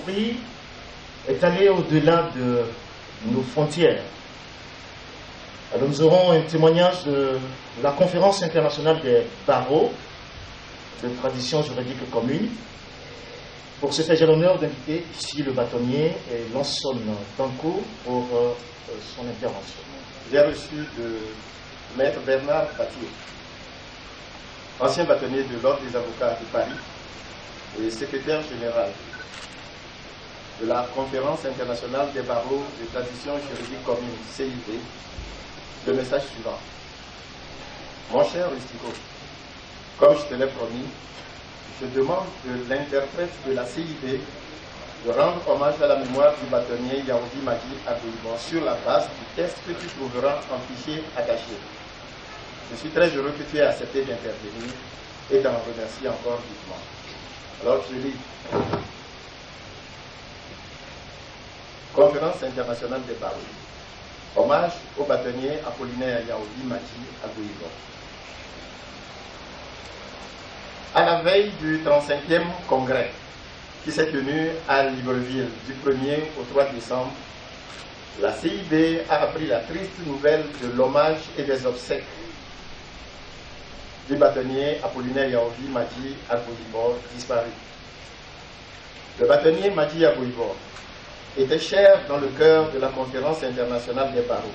prix est allé au-delà de nos frontières. Alors nous aurons un témoignage de la conférence internationale des barreaux de tradition juridique commune. Pour ce faire, j'ai l'honneur d'inviter ici le bâtonnier et Lanson Tanko pour son intervention. J'ai reçu de Maître Bernard Batier, ancien bâtonnier de l'Ordre des avocats de Paris et secrétaire général de la Conférence internationale des barreaux de tradition juridique commune, CID, le message suivant. Mon cher Rustico, comme je te l'ai promis, je demande de l'interprète de la CID de rendre hommage à la mémoire du bâtonnier Yaoudi Madi Abouibon sur la base du texte que tu trouveras en fichier attaché. Je suis très heureux que tu aies accepté d'intervenir et t'en remercie encore vivement. Alors je lis. Conférence internationale des barreaux. Hommage au bâtonnier Apollinaire Yaoudi Madi Abouibon. À la veille du 35e congrès qui s'est tenu à Libreville du 1er au 3 décembre, la CID a appris la triste nouvelle de l'hommage et des obsèques du bâtonnier Apollinaire Yaoudi Madi Abouibon disparu. Le bâtonnier Madi Abouibon était cher dans le cœur de la conférence internationale des barreaux.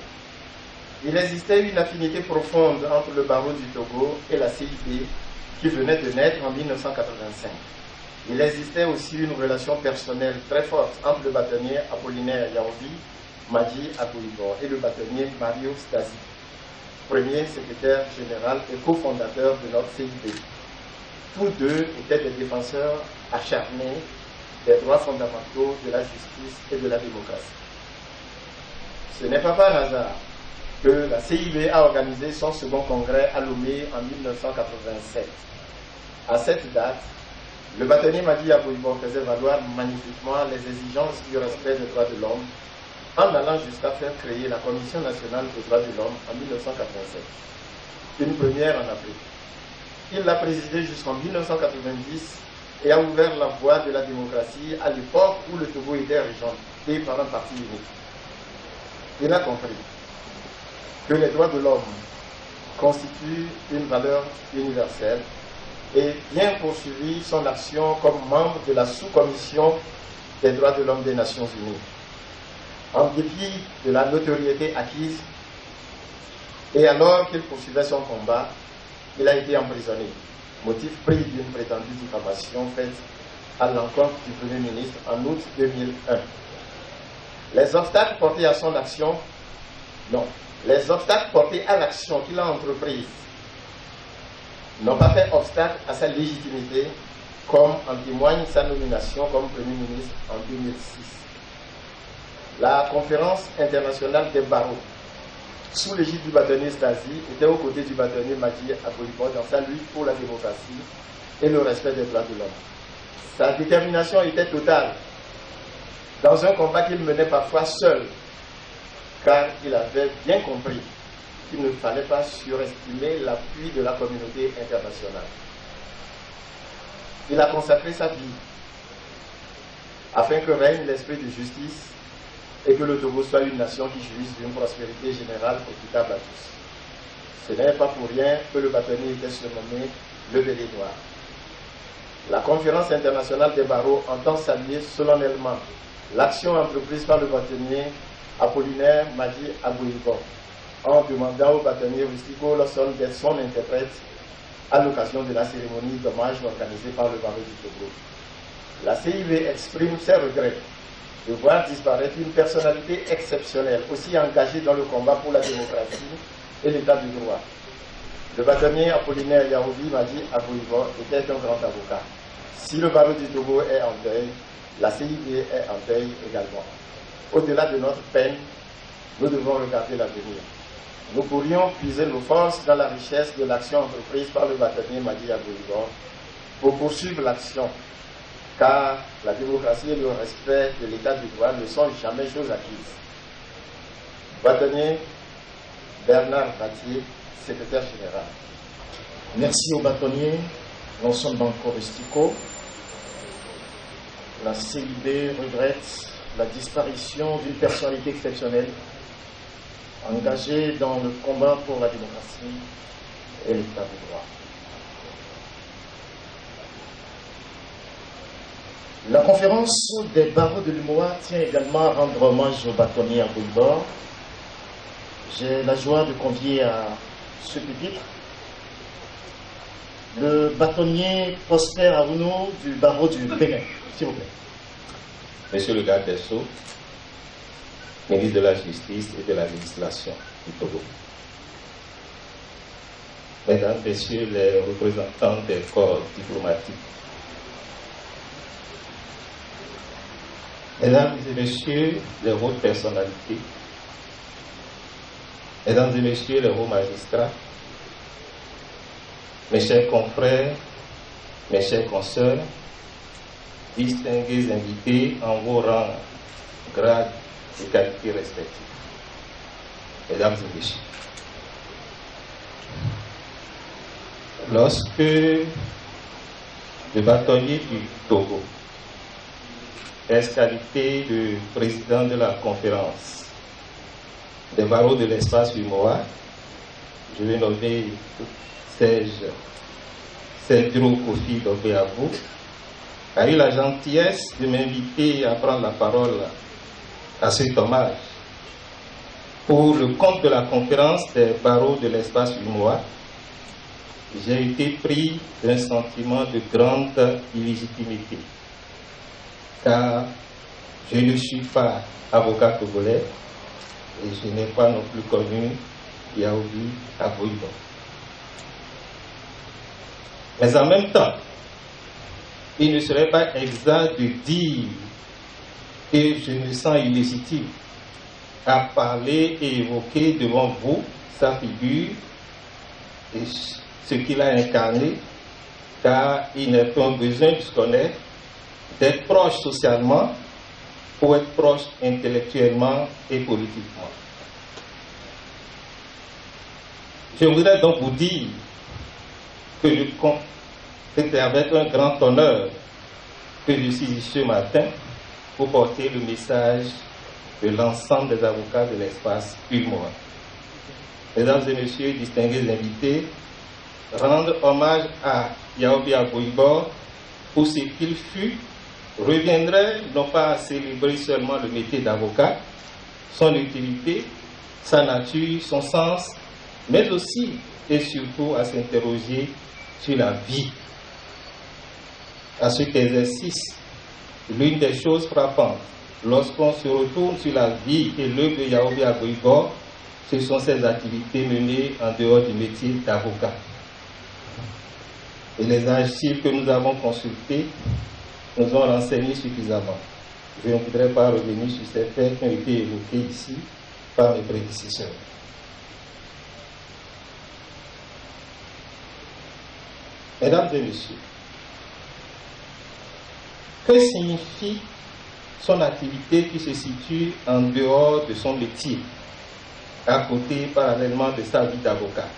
Il existait une affinité profonde entre le barreau du Togo et la CID qui venait de naître en 1985. Il existait aussi une relation personnelle très forte entre le bâtonnier Apollinaire Yaoudi Madi Abouibon et le bâtonnier Mario Stasi, premier secrétaire général et cofondateur de notre CID. Tous deux étaient des défenseurs acharnés des droits fondamentaux, de la justice et de la démocratie. Ce n'est pas par hasard que la CID a organisé son second congrès à Lomé en 1987. À cette date, le bâtonnier Madi Abouibon faisait valoir magnifiquement les exigences du respect des droits de l'homme en allant jusqu'à faire créer la Commission nationale des droits de l'homme en 1987, une première en Afrique. Il l'a présidée jusqu'en 1990 et a ouvert la voie de la démocratie à l'époque où le Togo était régenté par un parti unique. Il a compris que les droits de l'homme constituent une valeur universelle et bien poursuivi son action comme membre de la sous-commission des droits de l'homme des Nations Unies. En dépit de la notoriété acquise, et alors qu'il poursuivait son combat, il a été emprisonné, motif pris d'une prétendue diffamation faite à l'encontre du Premier ministre en août 2001. Les obstacles portés à son action, les obstacles portés à l'action qu'il a entreprise n'ont pas fait obstacle à sa légitimité, comme en témoigne sa nomination comme Premier ministre en 2006. La conférence internationale des barreaux, sous l'égide du bâtonnier Stasi, était aux côtés du bâtonnier Madi Abouibon dans sa lutte pour la démocratie et le respect des droits de l'homme. Sa détermination était totale, dans un combat qu'il menait parfois seul, car il avait bien compris qu'il ne fallait pas surestimer l'appui de la communauté internationale. Il a consacré sa vie afin que règne l'esprit de justice et que le Togo soit une nation qui jouisse d'une prospérité générale équitable à tous. Ce n'est pas pour rien que le bâtonnier était surnommé le Bélier Noir. La conférence internationale des barreaux entend saluer solennellement l'action entreprise par le bâtonnier Apollinaire Madi Abouibon en demandant au bâtonnier Rustico Lanson d'être son interprète à l'occasion de la cérémonie d'hommage organisée par le barreau du Togo. La CIV exprime ses regrets de voir disparaître une personnalité exceptionnelle, aussi engagée dans le combat pour la démocratie et l'état du droit. Le bâtonnier Apollinaire Yaoudi Madi Abouibon était un grand avocat. Si le barreau du Togo est en deuil, la CIV est en deuil également. Au-delà de notre peine, nous devons regarder l'avenir. Nous pourrions puiser nos forces dans la richesse de l'action entreprise par le bâtonnier Madi Abouibon pour poursuivre l'action, car la démocratie et le respect de l'état du droit ne sont jamais choses acquises. Bâtonnier Bernard Batier, secrétaire général. Merci au bâtonnier Lanson Banco Rustico. la CIB regrette la disparition d'une personnalité exceptionnelle engagée dans le combat pour la démocratie et l'état de droit. La conférence des barreaux de l'UMOA tient également à rendre hommage au bâtonnier Abou Ibor. J'ai la joie de convier à ce pupitre le bâtonnier Prosper Aounou du barreau du Bénin, s'il vous plaît. Monsieur le garde des Sceaux, ministre de la Justice et de la Législation du Togo, Mesdames, Messieurs les représentants des corps diplomatiques, Mesdames et Messieurs les hautes personnalités, Mesdames et Messieurs les hauts magistrats, mes chers confrères, mes chers consoeurs, distingués invités en vos rangs, grades et qualités respectives, Mesdames et Messieurs, lorsque le bâtonnier du Togo, qualité de président de la conférence des barreaux de l'espace UMOA, je vais nommer Cedro Kofi Dobeabou, a eu la gentillesse de m'inviter à prendre la parole à cet hommage pour le compte de la conférence des barreaux de l'espace UMOA. J'ai été pris d'un sentiment de grande illégitimité, car je ne suis pas avocat togolais et je n'ai pas non plus connu Yaobi Abou Ibor. Mais en même temps, il ne serait pas exact de dire que je me sens illégitime à parler et évoquer devant vous sa figure et ce qu'il a incarné, car il n'est pas besoin de se connaître, d'être proche socialement pour être proche intellectuellement et politiquement. Je voudrais donc vous dire que c'était avec un grand honneur que je suis ici ce matin pour porter le message de l'ensemble des avocats de l'espace UMOA. Mesdames et Messieurs, distingués invités, rendre hommage à Yaobi Abou Ibor pour ce qu'il fut reviendrait non pas à célébrer seulement le métier d'avocat, son utilité, sa nature, son sens, mais aussi et surtout à s'interroger sur la vie. À cet exercice, l'une des choses frappantes, lorsqu'on se retourne sur la vie et l'œuvre de Yaobi Abou Ibor, ce sont ses activités menées en dehors du métier d'avocat. Et les archives que nous avons consultées nous ont renseigné suffisamment. Je ne voudrais pas revenir sur ces faits qui ont été évoqués ici par mes prédécesseurs. Mesdames et Messieurs, que signifie son activité qui se situe en dehors de son métier, à côté parallèlement de sa vie d'avocat?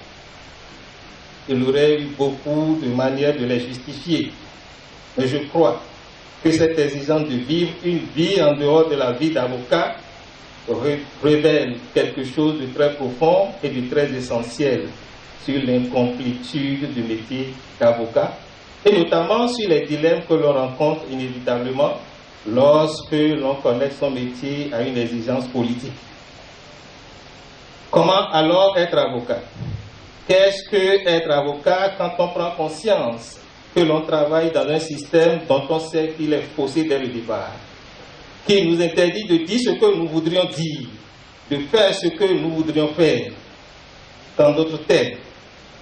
Il aurait eu beaucoup de manières de les justifier, mais je crois que cette exigence de vivre une vie en dehors de la vie d'avocat révèle quelque chose de très profond et de très essentiel sur l'incomplétude du métier d'avocat et notamment sur les dilemmes que l'on rencontre inévitablement lorsque l'on connaît son métier à une exigence politique. Comment alors être avocat? Qu'est-ce que être avocat quand on prend conscience que l'on travaille dans un système dont on sait qu'il est faussé dès le départ, qui nous interdit de dire ce que nous voudrions dire, de faire ce que nous voudrions faire? Dans d'autres termes,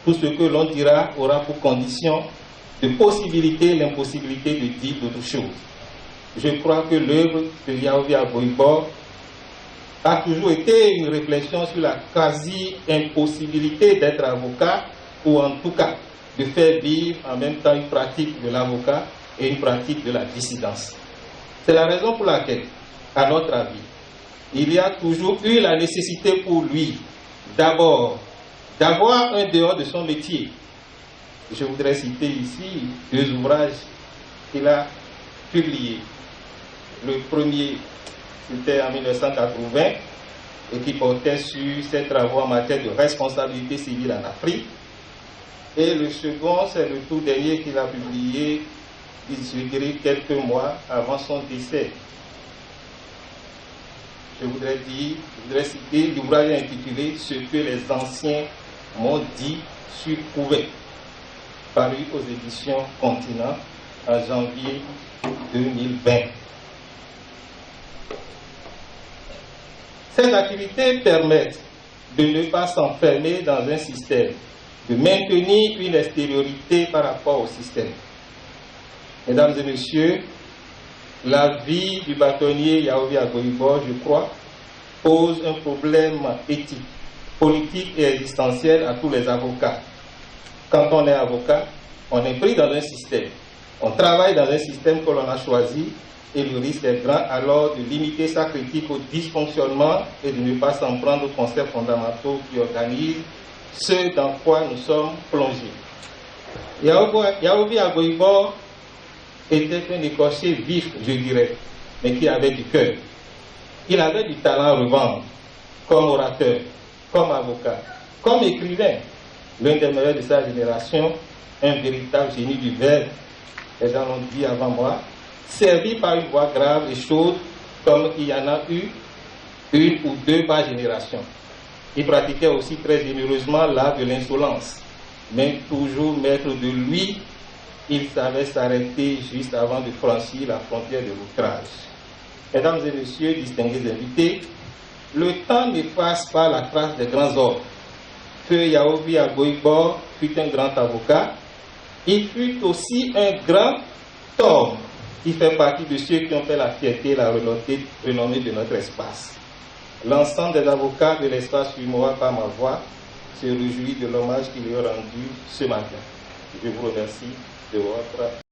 tout ce que l'on dira aura pour condition de possibilité l'impossibilité de dire d'autres choses. Je crois que l'œuvre de Yaobi Abou Ibor a toujours été une réflexion sur la quasi-impossibilité d'être avocat, ou en tout cas de faire vivre en même temps une pratique de l'avocat et une pratique de la dissidence. C'est la raison pour laquelle, à notre avis, il y a toujours eu la nécessité pour lui, d'abord, d'avoir un dehors de son métier. Je voudrais citer ici 2 ouvrages qu'il a publiés. Le premier, c'était en 1980 et qui portait sur ses travaux en matière de responsabilité civile en Afrique. Et le second, c'est le tout dernier qu'il a publié, je dirais, quelques mois avant son décès. Je voudrais citer l'ouvrage intitulé « Ce que les anciens m'ont dit sur Couvet », paru aux éditions Continent en janvier 2020. Ces activités permettent de ne pas s'enfermer dans un système, de maintenir une extériorité par rapport au système. Mesdames et messieurs, la vie du bâtonnier Yaovi Agoïbor, je crois, pose un problème éthique, politique et existentiel à tous les avocats. Quand on est avocat, on est pris dans un système. On travaille dans un système que l'on a choisi et le risque est grand alors de limiter sa critique au dysfonctionnement et de ne pas s'en prendre aux concepts fondamentaux qui organisent ce dans quoi nous sommes plongés. Yaovi Agoïbor était un écorché vif, je dirais, mais qui avait du cœur. Il avait du talent à revendre, comme orateur, comme avocat, comme écrivain. L'un des meilleurs de sa génération, un véritable génie du verbe, les gens l'ont dit avant moi, servi par une voix grave et chaude, comme il y en a eu une ou deux par génération. Il pratiquait aussi très généreusement l'art de l'insolence, mais toujours maître de lui, il savait s'arrêter juste avant de franchir la frontière de l'outrage. Mesdames et messieurs, distingués invités, le temps n'efface pas la trace des grands hommes. Feu Yaovi Agoïbor fut un grand avocat, il fut aussi un grand homme qui fait partie de ceux qui ont fait la fierté et la renommée de notre espace. L'ensemble des avocats de l'espace fumois par ma voix se réjouit de l'hommage qu'il lui a rendu ce matin. Je vous remercie de votre